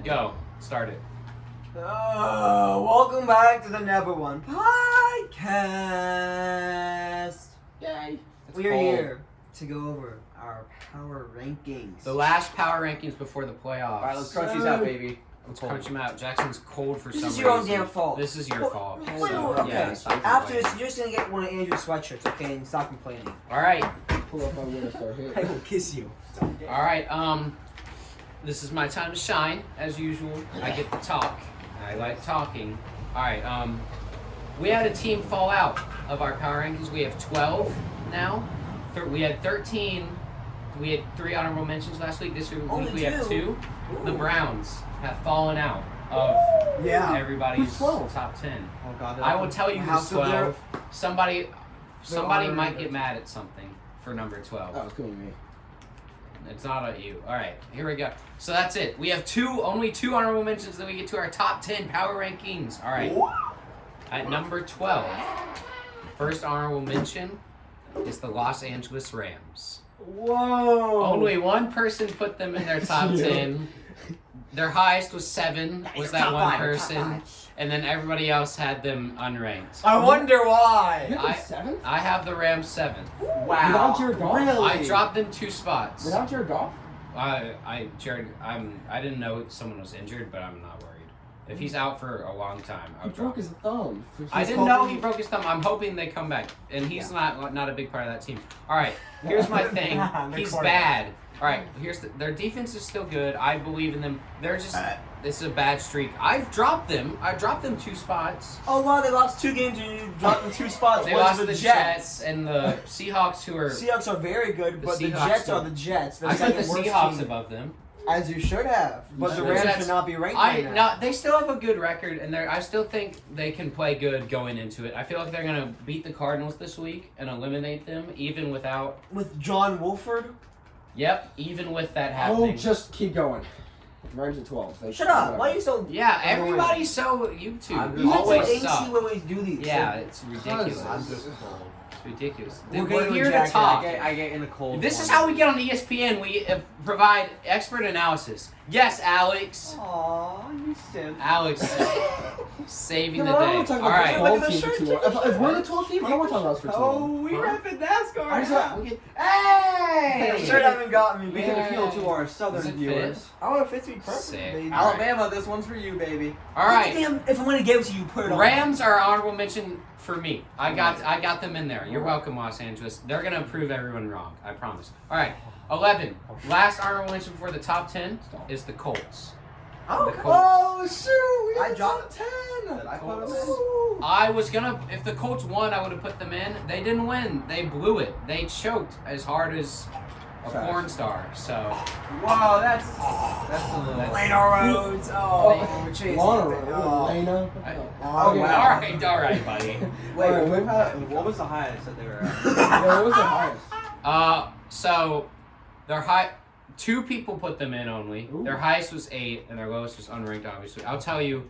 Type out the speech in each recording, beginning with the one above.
Go. Start it. Welcome back to the Never One podcast. Yay. We are here to go over our power rankings. The last power rankings before the playoffs. All right, let's crunch these out, baby. Let's crunch them out. Jackson's cold for some reason. This is your own damn fault. This is your fault. Wait, So, okay. yeah, stop After this, complaining. you're just gonna get one of Andrew's sweatshirts, okay? And stop complaining. All right. Pull up my winner start here. I will kiss you. All right. This is my time to shine, as usual. I get to talk. I like talking. All right. We had a team fall out of our power rankings. We have 12 now. We had 13. We had 3 honorable mentions last week. This week we have 2. The Browns have fallen out of everybody's Who's 12? top 10. Oh God, I will tell you who's House of 12. Somebody honor might rankings. get mad at something for number 12. Oh, it's going to me. It's not at you. All right, here we go. So that's it. We have only 2 honorable mentions. Then we get to our top 10 power rankings. All right. At number 12, first honorable mention is the Los Angeles Rams. Whoa! Only one person put them in their top 10. Their highest was 7. Was that Top one 5, person? And then everybody else had them unranked. I wonder why. You have 7? I have the Rams 7th. Wow. Without Jared Goff? Really? I dropped them 2 spots. Without Jared Goff? I didn't know someone was injured, but I'm not worried. If he's out for a long time, He I'll broke drop his him. thumb. I didn't know he broke his thumb. I'm hoping they come back, and he's not a big part of that team. All right, here's my thing. He's bad. All right, their defense is still good. I believe in them. They're just this is a bad streak. I've dropped them. I dropped them 2 spots. Oh wow, they lost 2 games and you dropped them 2 spots. They One to lost the Jets and the Seahawks, who are. Seahawks are very good, The but the Seahawks Jets are- are the Jets. They're I put the second worst Seahawks team. above them. As you should have, but the The Rams Jets- should not be ranked right now. No, they still have a good record, and I still think they can play good going into it. I feel like they're gonna beat the Cardinals this week and eliminate them, even without. With John Wolford? Yep, even with that Oh, happening. just keep going. Rams at 12. They Shut up! Why are you so? Yeah, everybody's so YouTube. I'm You always get so suck. angsty when we do these. Yeah, it's ridiculous. I'm just cold. It's ridiculous. We're We're getting here to jacked. talk. I get in the cold. This is how we get on ESPN. We provide expert analysis. Yes, Alex. Aw, you simp. Alex saving the No, I don't day. want to talk All about right. the Look at 12 the team for shirt, too long. If we're the 12 team, I don't want to talk about us for too long. we Huh? repping NASCAR I just now. we get, Hey! The shirt haven't gotten me. We Man. can appeal to our Does southern it viewers. fit? Oh, it fits me perfect, Sick. baby. Alabama, this one's for you, baby. All right. Damn, if I'm gonna give it to you, put it on. Rams are honorable mention for me. I got them in there. You're welcome, Los Angeles. They're gonna prove everyone wrong. I promise. All right, 11. Last honorable mention before the top 10 is the Colts. Oh, The okay. Colts. oh, shoot! We I had dropped- top 10! Did I put them Ooh. I was gonna, if the Colts won, I would have put them in. They didn't win. They blew it. They choked as hard as a Facts. porn star. So Wow, that's a little. Leno Rhodes. Oh, Chase. Lana, Oh. Lena. Oh, Okay. wow. all right, buddy. Wait, Alright, what was the highest that they were at? Yeah, what was the highest? So their high. 2 people put them in only. Ooh. Their highest was 8, and their lowest was unranked. Obviously, I'll tell you.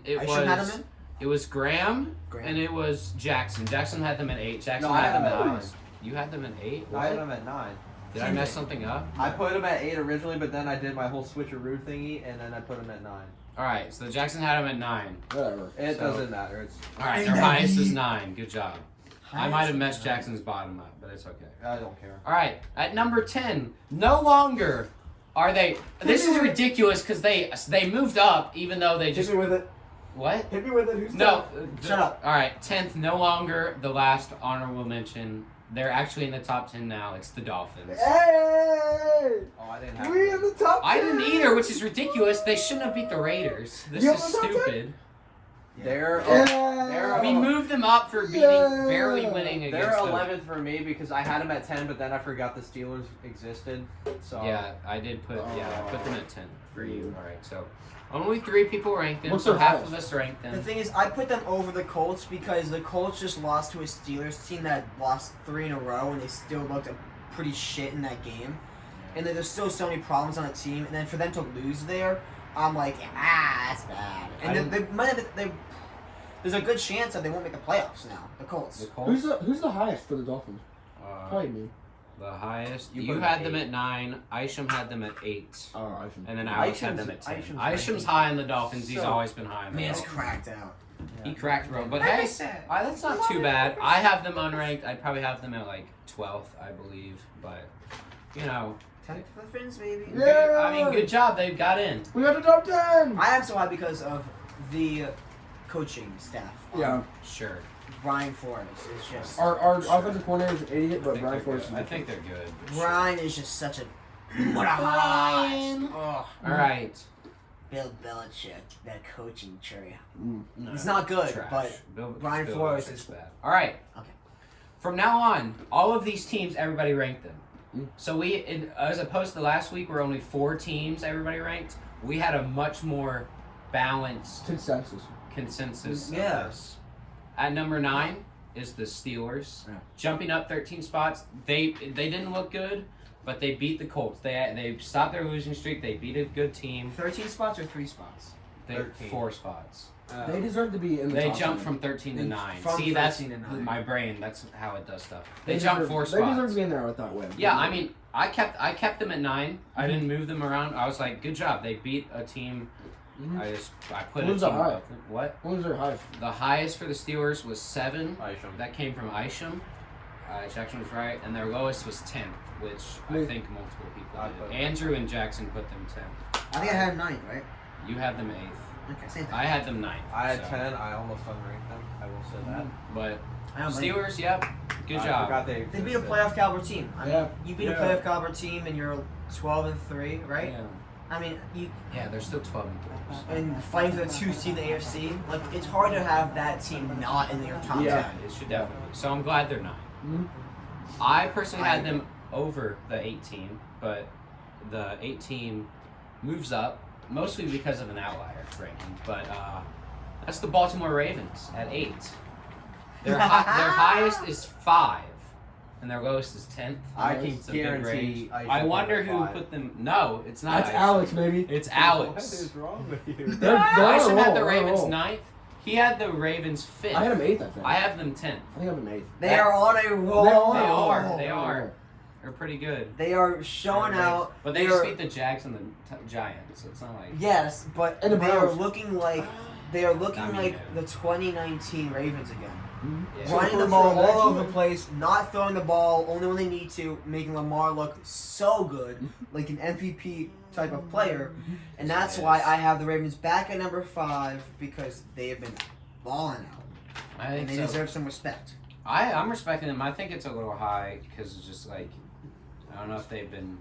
It I should have was. them in? It was Graham, Graham. and it was Jackson. Jackson had them at 8. Jackson No, I had had them them at at 9. You had them at 8? I had them at 9. Did I mess something up? I put them at 8 originally, but then I did my whole switcheroo thingy, and then I put them at 9. All right, so Jackson had them at 9. Whatever. It So- doesn't matter. It's All right, their highest is 9. Good job. I might have messed Jackson's bottom up, but it's okay. I don't care. All right, at number 10, no longer are they. This is ridiculous because they moved up even though they just. Hit me with it. What? Hit me with it. Who's No. Shut up. All right, 10th, no longer the last honorable mention. They're actually in the top 10 now. It's the Dolphins. Hey! Oh, I didn't have We in the top 10! I didn't either, which is ridiculous. They shouldn't have beat the Raiders. This You is have the top 10? stupid. They're Yeah! We moved them up for beating, barely winning they're against them. 11th for me because I had them at 10, but then I forgot the Steelers existed. So Yeah, I did put. Yeah, I put them at 10 for you. All right, so only 3 people ranked them. What's So their half highest? of us ranked The them. thing is, I put them over the Colts because the Colts just lost to a Steelers team that lost 3 in a row, and they still looked pretty shit in that game. And then there's still so many problems on the team, and then for them to lose there, I'm like, that's bad. And then they might have. There's a good chance that they won't make the playoffs now. The Colts. The Colts. Who's the highest for the Dolphins? Probably me. The highest. You You put had them them at at 9. Isham had them at 8. Oh, I should. And then Alex had Isham's- them at 10. Isham's Isham's ranking. high in the Dolphins. He's So- always been high in the Man's Dolphins. cracked out. He cracked, bro. But Like I hey, said. that's not too bad. I have them unranked. I'd probably have them at like 12th, I believe. But, you know. 10th for the Finns, baby. Yeah. I mean, good job. They got in. We got the top 10. I am so high because of the coaching staff. Yeah. Sure. Brian Flores is just. Our offensive coordinator is an idiot, I but think Brian they're Flores good. is I think they're good. but sure. Brian is just such a. What a highlight! Oh, All right. Bill Belichick, that coaching tree. Mm. No, He's not good, trash. but Bill, Brian Bill Flores Belichick's is- bad. All right. Okay. From now on, all of these teams, everybody ranked them. Mm. So as opposed to last week, where only 4 teams everybody ranked, we had a much more balanced Consensus. consensus. Yeah. Of this. At number 9 is the Steelers, Yeah. jumping up 13 spots. They didn't look good, but they beat the Colts. They stopped their losing streak. They beat a good team. 13 spots or 3 spots? They 13. 4 spots. They deserve to be in the They top jumped 10. from 13 to 9. From See, that's 13 to 9. my brain. That's how it does stuff. They They jumped deserve- 4 They deserve spots. to be in there with that win. Yeah, I mean, I kept them at 9. I didn't move them around. I was like, good job. They beat a team. Mhm. I put Who's a the team high? above them. What? What was their highest? The highest for the Steelers was 7. Isham. That came from Isham. Jackson was right, and their lowest was 10th, which I Wait. think multiple people I did. put- Andrew and Jackson put them 10th. I think I had 9, right? You had them 8th. Okay, same thing. I had them 9th. I had so. 10. I almost unranked them. I will say that. But I don't blame you. Steelers, yep, good I job. forgot they They beat a existed. playoff caliber team. I mean, Yeah. you beat a Yeah. playoff caliber team and you're 12-3, right? Yeah. I mean, you Yeah, they're still 12 and 3. and fighting for the 2 seed in the AFC. Like, it's hard to have that team not in your top Yeah. 10. It should definitely. So I'm glad they're 9. Mhm. I personally I had them over the 18, but the 18 moves up mostly because of an outlier ranking. But that's the Baltimore Ravens at 8. Their highest is 5, and their lowest is 10th. I Nice. can It's a big range. guarantee. I wonder who put them. No, it's not. That's Isham. Alex, baby. It's What Alex. is wrong with you? They're on a Isham roll, had the they're on a Ravens roll. 9th. He had the Ravens 5th. I had him 8th, I think. I have them 10th. I think I have him 8th. They are on a roll. They're on They a roll. are. They are. They're pretty good. They are showing out. But they They're- just beat the Jags and the Giants, so it's not like. Yes, but And the they are Browns. looking like they are looking I mean, like yeah. the 2019 Ravens again. Yeah. Running the first ball round all exit? over the place, not throwing the ball only when they need to, making Lamar look so good, like an MVP type of player. And that's Yes. why I have the Ravens back at number 5 because they have been balling out I and think they so. deserve some respect. I'm respecting them. I think it's a little high because it's just like I don't know if they've been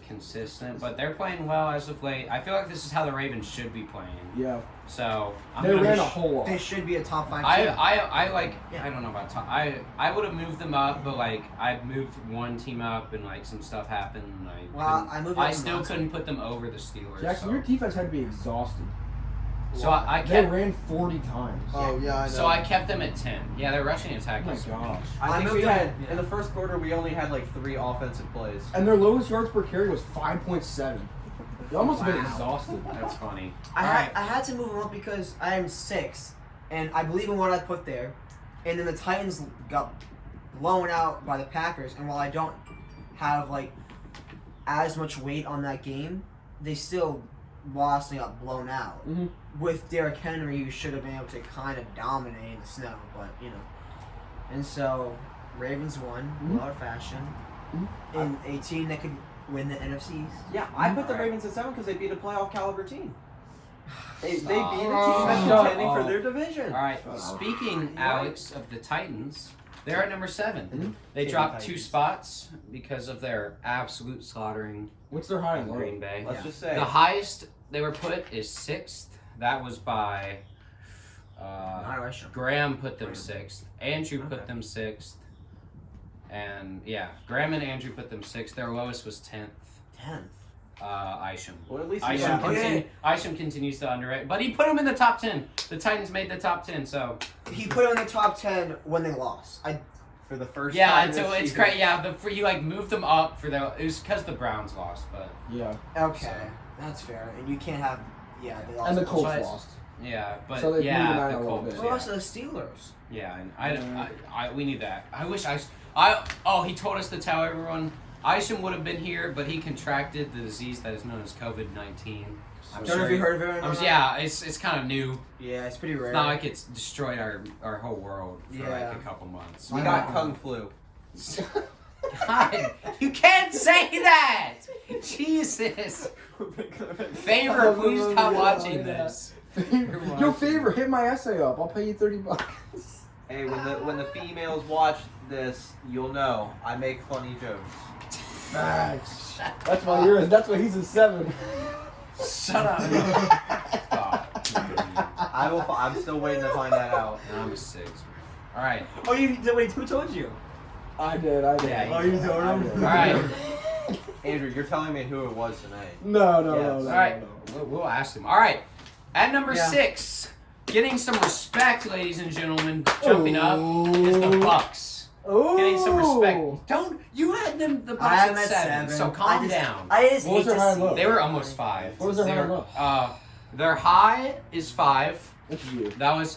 consistent, but they're playing well as of late. I feel like this is how the Ravens should be playing. Yeah. So I'm They gonna ran be a whole lot. They should be a top 5 I, team. I like Yeah. I don't know about top. I would have moved them up, but like I moved one team up and like some stuff happened. And Well, I moved I them still last couldn't put them over the Steelers. Jackson, so your defense had to be exhausted. so I They kept ran 40 times. Oh yeah, I know. so I kept them at 10. Yeah, their rushing attack Oh my was gosh. I I think moved we them- had yeah. in the first quarter we only had like 3 offensive plays. And their lowest yards per carry was 5.7. They almost have been Wow. exhausted. That's funny. I had to move them up because I am 6, and I believe in what I put there. And then the Titans got blown out by the Packers, and while I don't have like as much weight on that game, they still lost and got blown out. Mhm. With Derrick Henry, who should have been able to kind of dominate in the snow, but you know. And so, Ravens won, Mhm. old fashion, Mhm. in a team that could win the NFC East. Yeah, I put the Alright. Ravens at 7 because they beat a playoff caliber team. They beat a Stop. team that's Shut contending for up. their division. All right. Shut up. Speaking, Alex, of the Titans, they're at number 7. Mhm. They King dropped Titans. 2 spots because of their absolute slaughtering What's their high in and low? Green Bay. Let's Yeah. just say The highest they were put is 6th. That was by Not Russian. Graham put them 6th. Andrew put Okay. them 6th. And yeah, Graham and Andrew put them 6th. Their lowest was 10th. 10th. Isham. well, at least Isham, he Yeah. got- Okay. Isham continues to underrate, but he put him in the top 10. The Titans made the top 10, so He put him in the top 10 when they lost. for the first yeah. time And so this it's season. great. Yeah, for you like moved them up for the. It was because the Browns lost, but Yeah. Okay, So- that's fair. And you can't have. Yeah, they lost. And the Colts But- lost. Yeah, but So they blew them out yeah, a the little Colts. bit. Well, Yeah. also the Steelers. Yeah, and we need that. I wish he told us to tell everyone. Isham would have been here, but he contracted the disease that is known as COVID-19. I'm Don't know if you heard of it. yeah, it's kind of new. Yeah, it's pretty rare. It's not like it's destroyed our whole world for Yeah. like a couple months. We got Kung Flu. God, you can't say that! Jesus! Favor, please stop watching this. Yo, Favor, hit my essay up. I'll pay you $30. Hey, when the females watch this, you'll know I make funny jokes. Facts. That's why you're. That's why he's a 7. Shut up. I'm still waiting to find that out. I'm a 6. All right. Oh, wait, who told you? I did. Yeah, Oh, you told him? All right. Andrew, you're telling me who it was tonight. No. All right. We'll ask him. All right. At number 6, getting some respect, ladies and gentlemen, jumping up is the Bucks. Oh. Getting some respect. Don't you had them the Bucks I have at them at 7, 7. so calm down. I just What was hate their to high and see low? it. They were almost 5. What was their They high and were- low? Their high is 5. That's you. There's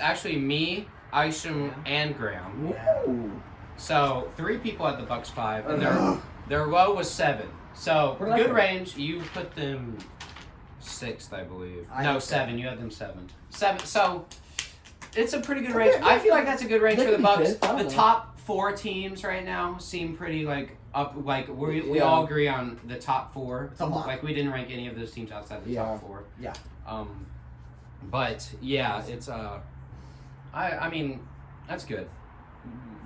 actually me, Isham, and Graham. Ooh. So 3 people at the Bucks 5, and their low was 7. So What did I good put? range. You put them 6th, I believe. I No, had 7. You had them 7. 7. So it's a pretty good Okay, range. I feel like that's a good range they for the could be Bucks. fifth, I don't The know. top 4 teams right now seem pretty like up. Like we Yeah. all agree on the top 4. It's a lot. Like we didn't rank any of those teams outside the Yeah. top 4. Yeah. But yeah, it's I mean, that's good.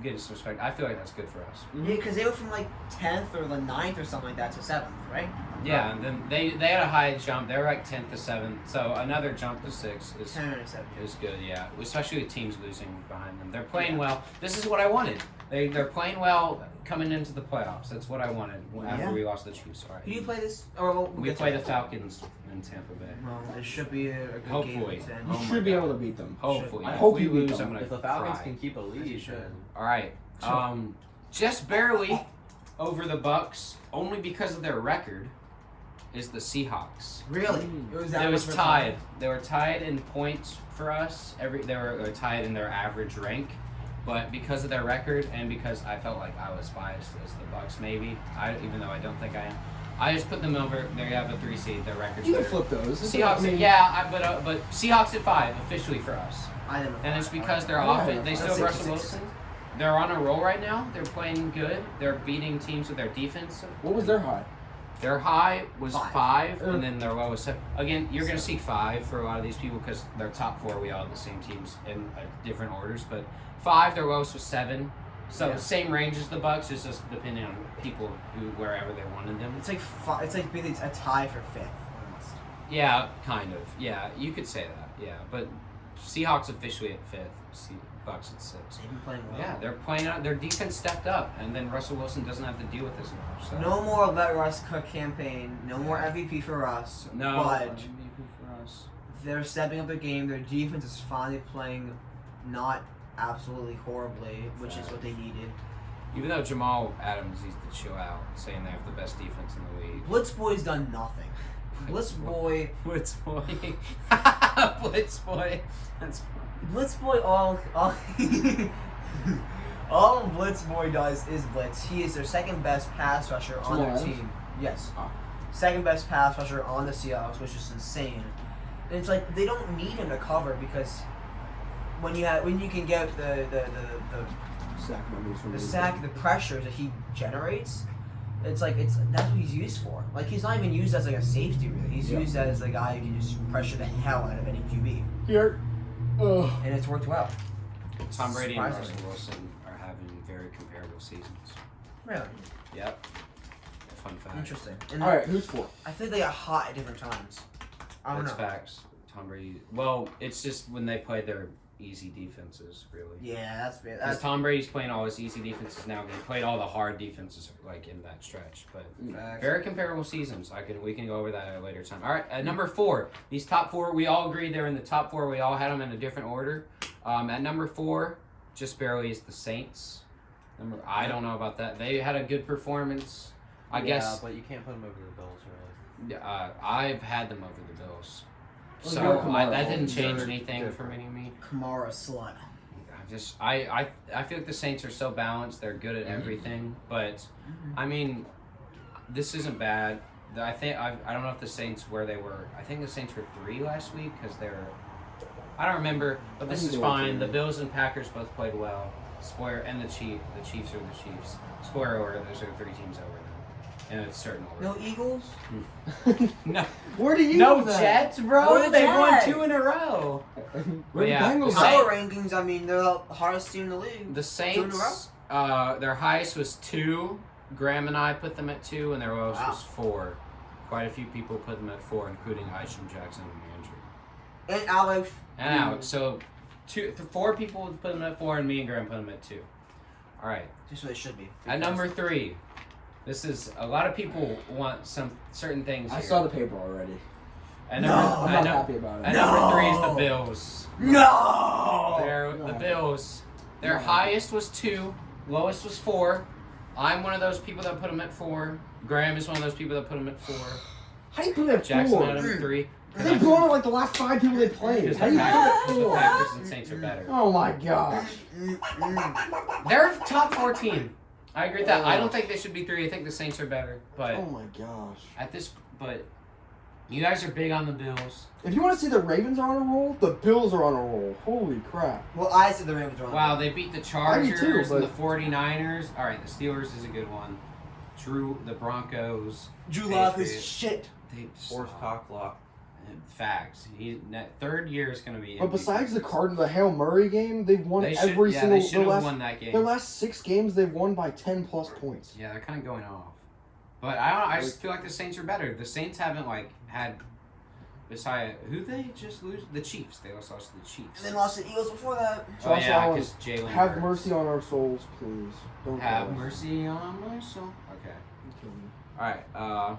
Getting some respect. I feel like that's good for us. Yeah, because they were from like 10th or the 9th or something like that to 7th, right? Yeah, and then they had a high jump. They were like 10th to 7th, so another jump to 6 is 10 or 7. good. Yeah, especially with teams losing behind them. They're playing well. This is what I wanted. They're playing well coming into the playoffs. That's what I wanted after Yeah. we lost the Chiefs. All right. Who do you play this? Or we'll We get to play that. the Falcons in Tampa Bay. Well, it should be a good Hopefully. game. You Oh my should be God. able to beat them. Hopefully. I If hope we you beat lose, them. I'm gonna If the Falcons cry. can keep a lead, then All right. Just barely over the Bucks, only because of their record, is the Seahawks. Really? It was that It was much of a tied. They were tied in points for us. They were tied in their average rank, but because of their record and because I felt like I was biased as the Bucks, maybe even though I don't think I am, I just put them over. They have a 3 seed. Their record's You can better. flip those. Seahawks, I mean, but Seahawks at 5 officially for us, I never and it's because their Yeah, offense. They still have that's Russell 66. Wilson. They're on a roll right now. They're playing good. They're beating teams with their defense. What was their high? Their high was 5, Uh. and then their low was 7. Again, you're going to see 5 for a lot of these people because their top 4, we all have the same teams in different orders. But 5, their lowest was 7. So Yeah. same range as the Bucks, it's just depending on people wherever they wanted them. It's like it's like being a tie for 5th. almost. Yeah, kind of. Yeah, you could say that. Yeah, but Seahawks officially at 5th. Bucks at 6. They've been playing well. Yeah, they're playing out. Their defense stepped up, and then Russell Wilson doesn't have to deal with this much. So. No more let Russ cook campaign. No more MVP for us. No, But MVP for us. they're stepping up their game. Their defense is finally playing not absolutely horribly, which is what they needed. Even though Jamal Adams needs to chill out, saying they have the best defense in the league. Blitz Boy's done nothing. Blitz Boy, Blitz boy. Blitz boy. That's Blitz Boy, all all Blitz Boy does is blitz. He is their second best pass rusher on their Jamal Adams? team. Yes. Oh. Second best pass rusher on the Seahawks, which is insane. And it's like they don't need him to cover because when you can get the Sack numbers from the pressures that he generates, that's what he's used for. Like he's not even used as like a safety really. He's Yeah. used as a guy who can just pressure the hell out of any QB, Here. Ugh. and it's worked well. Tom Brady and Surprising. Russell Wilson are having very comparable seasons. Really Yep. Fun fact. interesting. And All right, who's 4? I think they got hot at different times. I don't That's know. facts. Tom Brady. Well, it's just when they play their easy defenses, really. Yeah, that's Because that's Tom Brady's playing all his easy defenses now. They played all the hard defenses like in that stretch, but facts. very comparable seasons. We can go over that at a later time. All right, at number 4, these top 4, we all agreed they're in the top 4. We all had them in a different order. At number 4, just barely is the Saints. I don't know about that. They had a good performance. I guess but you can't put them over the Bills, really. I've had them over the Bills. So Kamara. that didn't change They're anything for different. me. Kamara slut. I feel like the Saints are so balanced. They're good at everything. But I mean, this isn't bad. I don't know if the Saints where they were. I think the Saints were 3 last week because they're. I don't remember, but this think is they were fine. 3. The Bills and Packers both played well. Spoiler and the Chiefs are the Chiefs. Spoiler order. Those are 3 teams over now, in a certain order. No Eagles? No, Where do you no know that? Jets, bro. Where the They won Jets? 2 in a row. Where Yeah. the Bengals Say- Power rankings, I mean, they're the hardest team in the league. The 2 in a row? Saints, their highest was 2. Graham and I put them at 2, and their lowest was 4. Quite a few people put them at 4, including Isham, Jackson, and Andrew. And Alex. And Alex. So 4 people put them at 4, and me and Graham put them at 2. All right. Just what it should be. At number 3, this is a lot of people want some certain things. I here. saw the paper already. At No, number, I'm at not num- happy about it. At No. number 3 is the Bills. No! They're No. the Bills. Their No. highest was 2, lowest was 4. I'm one of those people that put them at 4. Graham is one of those people that put them at 4. How do you put it at Jackson 4? at number 3. They've blown out like the last 5 people they played. Because How the do you put it at Packers, the 4? Packers and Saints are better. Oh my gosh. They're a top 4 team. I agree with that. I don't think they should be 3. I think the Saints are better. But Oh my gosh. but you guys are big on the Bills. If you want to see the Ravens are on a roll, the Bills are on a roll. Holy crap. Well, I said the Ravens were on. Wow, they beat the I do Chargers too, and the but- 49ers. All right, the Steelers is a good one. The Broncos. Drew Lock is Patriots. shit. They Horse cock lock. Facts. Third year is going to be. But MVP. besides the the Hail Murray game, they've won They should, every yeah, single they should their have last, won that game. their last 6 games they've won by 10 plus points. Yeah, they're kind of going off. But I just feel like the Saints are better. The Saints haven't had. Besides, who they just lose? The Chiefs. They also lost to the Chiefs. And then lost to the Eagles before that. Oh Josh yeah, Allen, because Jalen. Have Hurts. mercy on our souls, please. Don't Have kill us. mercy on my soul. Okay. Don't kill me. All right.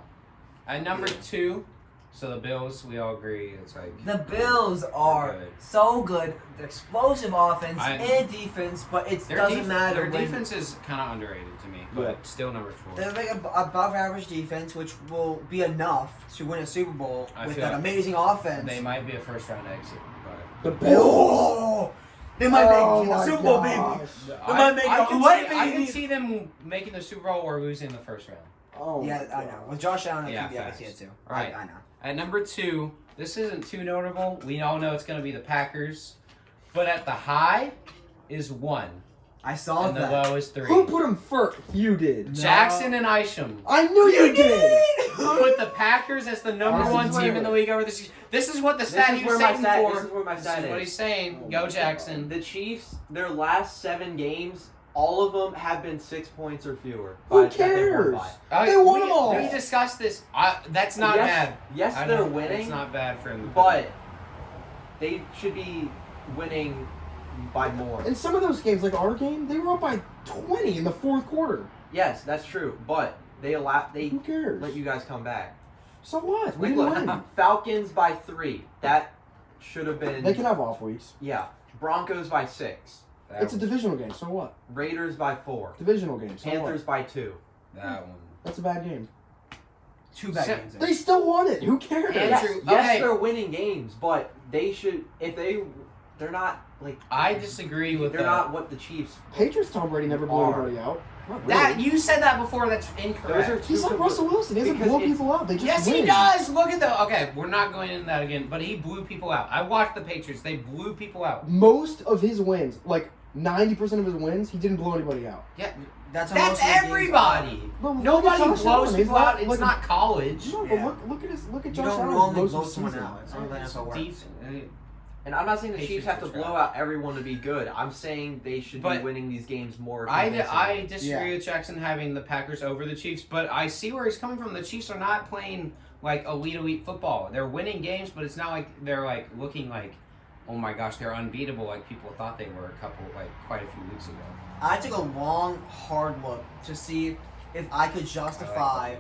At number 2, so the Bills. We all agree. It's like The Bills are good. so good. Explosive offense I- and defense, but it doesn't matter. Their when defense is kind of underrated to me, but Yeah. still number 4. They're like above average defense, which will be enough to win a Super Bowl I with feel that like amazing offense. They might be a first round exit, but The Bills. Oh, they might Oh make the my Super Bowl, gosh. baby. They might make I a can white see, I baby. can see them making the Super Bowl or losing the first round. Oh Yeah, my I know. God. With Josh Allen, Yeah, I can facts. see it too. Right. I know. At number 2, this isn't too notable. We all know it's going to be the Packers, but at the high is 1, I saw and the that. low is 3. Who put him first? You did. No. Jackson and Isham. I knew you did. Put the Packers as the number This 1 is team where- in the league over the season. This is what the This stat is he was where my saying stat. for. This is where my This stat is what is. he's saying. Oh Go my Jackson. The Chiefs, their last 7 games, all of them have been 6 points or fewer. Who that they've won cares? by. They won them all. We discussed this. That's not yes, bad. Yes, I they're know winning, It's not bad for him. to put but they should be winning by more. In some of those games, like our game, they were up by 20 in the 4th quarter. Yes, that's true, but they Who cares? let you guys come back. So what? We Like, didn't look, win. Falcons by 3. That should have been. They can have off weeks. Yeah. Broncos by 6. that It's a one. divisional game. So what? Raiders by 4. Divisional game. So Panthers what? by 2. That one. That's a bad game. Two bad So- games. They still won it. Who cares? And- Yes, Andrew, yes, okay. they're winning games, but they should. If they're not like I disagree with they're that. not what the Chiefs. Patriots Tom Brady never blew Are. anybody out. Not really. That you said that before. That's incorrect. Those are He's like Russell Wilson. He doesn't Because blow it's- people out. They just Yes, win. he does. Look at the. Okay, we're not going into that again. But he blew people out. I watched the Patriots. They blew people out. Most of his wins, like 90% of his wins, he didn't blow anybody out. Yeah, That's how that's most of the games everybody. But look Nobody at Josh blows Allen. He's people out. It's like- not college. No, Yeah. but look at You Josh don't Allen. normally blow someone out. It's not that's how it works. Deep- And I'm not saying the Patriots Chiefs have to are trash. blow out everyone to be good. I'm saying they should be But winning these games more. I convincingly. disagree Yeah. with Jackson having the Packers over the Chiefs, but I see where he's coming from. The Chiefs are not playing like elite football. They're winning games, but it's not like they're like looking like, oh my gosh, they're unbeatable like people thought they were quite a few weeks ago. I took a long, hard look to see if I could justify.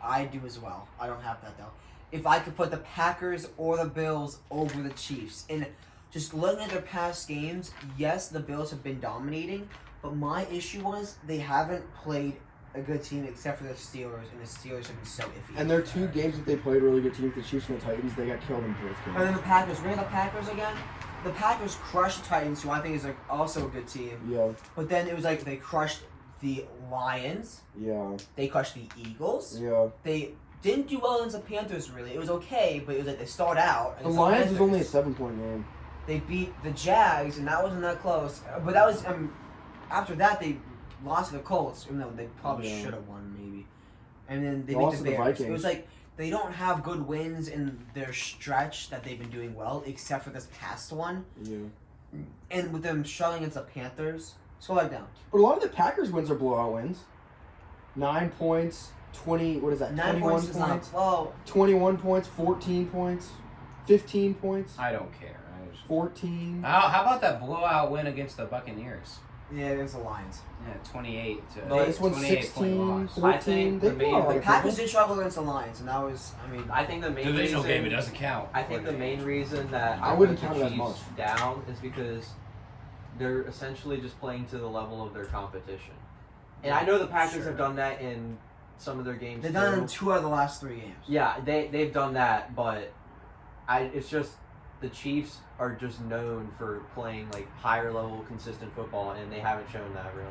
I do as well. I don't have that though. If I could put the Packers or the Bills over the Chiefs. And just looking at their past games, yes, the Bills have been dominating, but my issue was they haven't played a good team except for the Steelers, and the Steelers have been so iffy. And their 2 games that they played really good teams, the Chiefs and the Titans, they got killed in both And then games. the Packers. Remember the Packers again? The Packers crushed the Titans, who I think is like also a good team. Yeah, But then it was like they crushed the Lions. yeah, They crushed the Eagles. yeah. They didn't do well against the Panthers, really. It was okay, but it was like they started out. The against Lions was only a Panthers. 7-point game. They beat the Jags, and that wasn't that close. But that was after that they lost to the Colts, even though they probably Yeah. should have won maybe. And then they Lost beat to the the Bears. It Vikings. was like they don't have good wins in their stretch that they've been doing well, except for this past one. Yeah. And with them struggling against the Panthers, slow that down. But a lot of the Packers wins are blowout wins. 9 points, 20, what is that, 9 21 points is not. points? Oh, 21 points, 14 points, 15 points, I don't care. I just... 14. How about that blowout win against the Buccaneers? yeah, against the Lions. Yeah, 28 to But This one's 28 point 16, loss. 14. I think They the blew main- out a lot The of Packers people. did struggle against the Lions, and that was, I think the main Divisional reason, game, it doesn't count. I think the main reason that I I wouldn't put count the it as Chiefs down is because they're essentially just playing to the level of their competition. And I know the Packers Sure. have done that in some of their games they've too. done it in 2 out of the last 3 games. Yeah, they've done that, but it's just the Chiefs are just known for playing like higher level consistent football, and they haven't shown that really.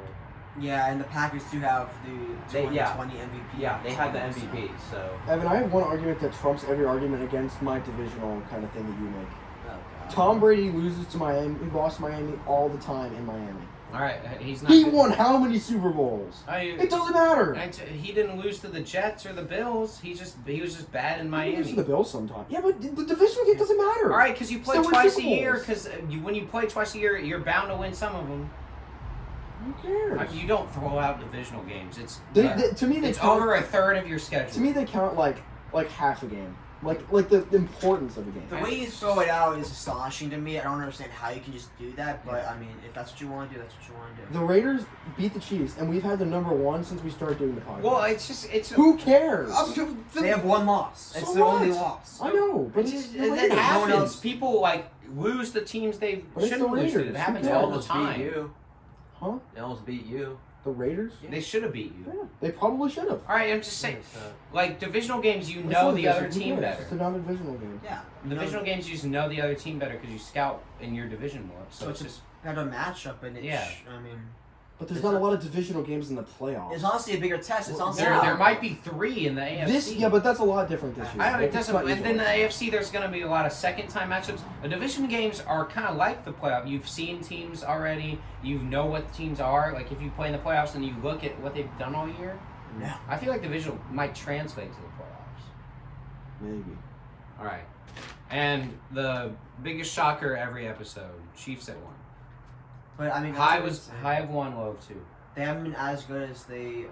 Yeah, and the Packers do have the They- 2020 yeah. MVP. Yeah, they have the MVP, so Evan, I have one argument that trumps every argument against my divisional kind of thing that you make. Oh, God. Tom Brady loses to Miami. He lost to Miami all the time in Miami. All right, he's not. He good. won how many Super Bowls? It doesn't matter. He didn't lose to the Jets or the Bills. He was just bad in He Miami. loses to the Bills sometimes. Yeah, but the divisional game doesn't matter. All right, because you play Still win twice a Super year. Bowls. Because when you play twice a year, you're bound to win some of them. Who cares? You don't throw out divisional games. It's To me, they it's count, over a third of your schedule. To me, they count like half a game, like the importance of a game. The way you throw it out is astonishing to me. I don't understand how you can just do that, but I mean, if that's what you want to do, that's what you want to do. The Raiders beat the Chiefs, and we've had the number 1 since we started doing the podcast. well, it's Who cares? They have 1 loss. It's So their only what? loss. I know, but It's it's just, the that Raiders. happens. No one else- People like lose the teams they But it's shouldn't the lose to. Raiders. It Who happens cares? all the almost time. beat you. Huh? They almost beat you. The Raiders? They should have beat you. Yeah, they probably should have. All right, I'm just saying, So, like divisional games, you It's know not the a other division- team who cares? better. It's a non-divisional game. Yeah. Divisional games, you just know the other team better because you scout in your division more. So So it's it's just Got a matchup, and it's, Yeah. I mean, But there's It's not a not- lot of divisional games in the playoffs. it's honestly a bigger test. It's honestly there might be 3 in the AFC. Yeah, but that's a lot different this year. I don't. It It's doesn't. not And then usual. the AFC, there's going to be a lot of second-time matchups. The division games are kind of like the playoff. You've seen teams already. You know what teams are. Like if you play in the playoffs and you look at what they've done all year, Yeah. I feel like divisional might translate to the playoffs. Maybe. All right. And the biggest shocker every episode: Chiefs at 1. But I mean, High that's what I'm high of 1, low of 2. they haven't been as good as they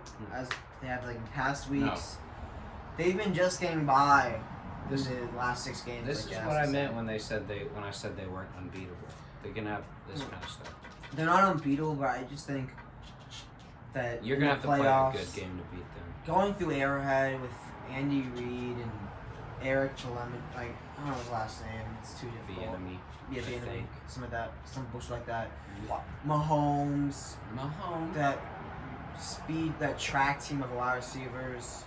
have like in past weeks. They've been just getting by in This- the last 6 games. This like is Jazz what I said. meant when I said they weren't unbeatable. They can have this kind of stuff. They're not unbeatable, but I just think that You're in gonna the have to play a playoffs, good game to beat them. going through Arrowhead with Andy Reid and Eric Clement, like I don't know his last name. It's too The difficult. enemy. Yeah, the I enemy. think. Some of that, some bullshit like that. Mahomes, Mahomes. that speed, that track team of wide receivers,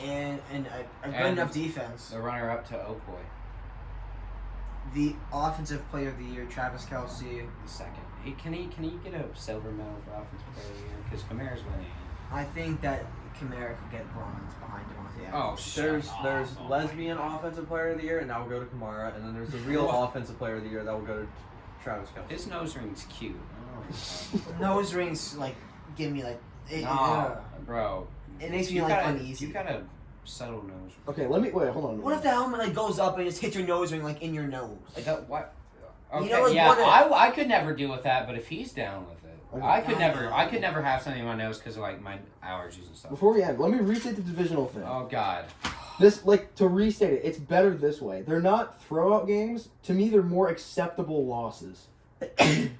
and a good And enough defense. The runner-up to Oakboy, The offensive player of the year, Travis Kelce. the second. Can he get a silver medal for offensive player of the year? Because Kamara's winning. I think that Kamara could get bronze behind Devontae Adams. Oh, there's lesbian offensive player of the year, and that will go to Kamara, and then there's the real offensive player of the year that will go to Travis Kelce. His nose ring's cute. Nose rings like give me like it, No, bro. it makes me You like gotta- uneasy. You got a subtle nose. Okay, hold on. What if the helmet like goes up and just hits your nose ring like in your nose? Like that, what? Okay, You know, like, yeah, what if- I could never deal with that, but if he's down with it, Okay. I could never have something in my nose because of like my allergies and stuff. Before we end, let me restate the divisional thing. Oh God. This, like, to restate it, it's better this way. They're not throwout games. To me, they're more acceptable losses.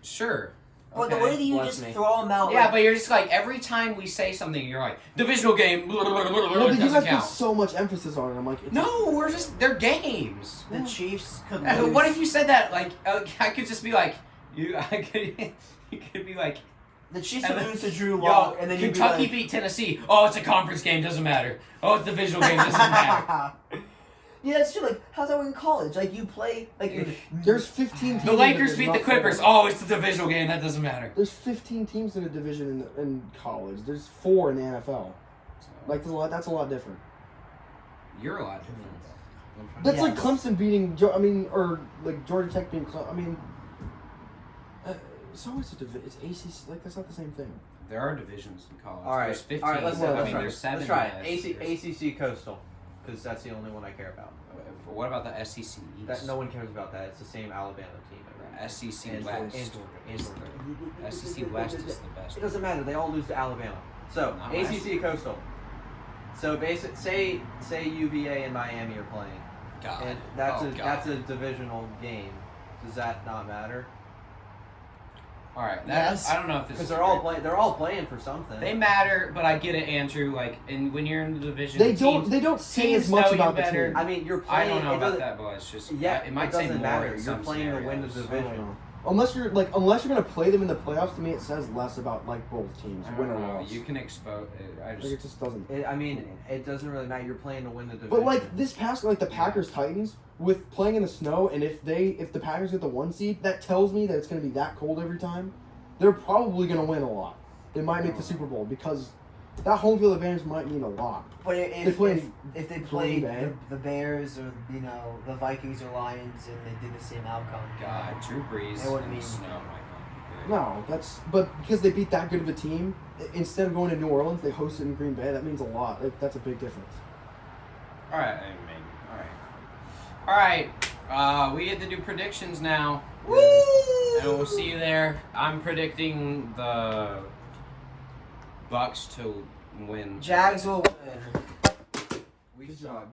Sure. But the Okay, way that you bless just me. throw them out, Yeah, like, but you're just like every time we say something, you're like divisional game. Well, It but you doesn't guys put count. so much emphasis on it. I'm like, it's No, they're games. the Chiefs could lose. What if you said that like I could just be like you? I could you could be like The Chiefs And would then- lose to Drew Yo, Lock, and then you'd be Kentucky like, beat Tennessee. Oh, it's a conference game, doesn't matter. Oh, it's a divisional game, doesn't matter. Yeah, that's true. Like, how's that in college? Like, you play like There's 15 teams. The in Lakers beat division, the not Clippers. four. Oh, it's the divisional game, that doesn't matter. There's 15 teams in a division in college. There's 4 in the NFL. Like, that's a lot different. You're a lot different. That's like Yes. Clemson beating, or like Georgia Tech beating Clemson. It's always a division. It's ACC. Like, that's not the same thing. There are divisions in college. All right. There's 15. All right. Let's Well, I let's mean, try there's 7. Let's try it. in the ACC Coastal, because that's the only one I care about. But what about the SEC East? That no one cares about that. It's the same Alabama team. SEC And West. and Georgia. SEC West is the best. It doesn't matter. They all lose to Alabama. So Not ACC Coastal. So say UVA and Miami are playing, God. and that's Oh, that's God. a divisional game. Does that not matter? All right. Yes. I don't know if this Because is they're all playing for something. They matter, but I get it, Andrew. Like, and when you're in the division, They teams, don't say teams as much know you about the better. team. I mean, you're I playing. don't know it about doesn't- that, but it's just Yeah, it might it say doesn't more matter. in You're some playing to win the scenarios. I don't division. know. Unless you're gonna play them in the playoffs, to me it says less about like both teams, I win or don't know. loss. You can expose. I Like, just it just doesn't. I mean, it doesn't really matter. You're playing to win the division. But like this past, like the Packers Titans with playing in the snow, and if the Packers get the 1 seed, that tells me that it's gonna be that cold every time. They're probably gonna win a lot. They might make the Super Bowl because that home field advantage might mean a lot. But They if play if they Green played Bay. the Bears or the Vikings or Lions and they did the same outcome, God, Drew Brees It wouldn't in the mean- snow might not be great. No, but because they beat that good of a team, instead of going to New Orleans, they hosted in Green Bay. That means a lot. That's a big difference. All right, maybe. All right. We get to do predictions now. woo! And we'll see you there. I'm predicting the Bucks to win. Jags will win. we Good suck. job.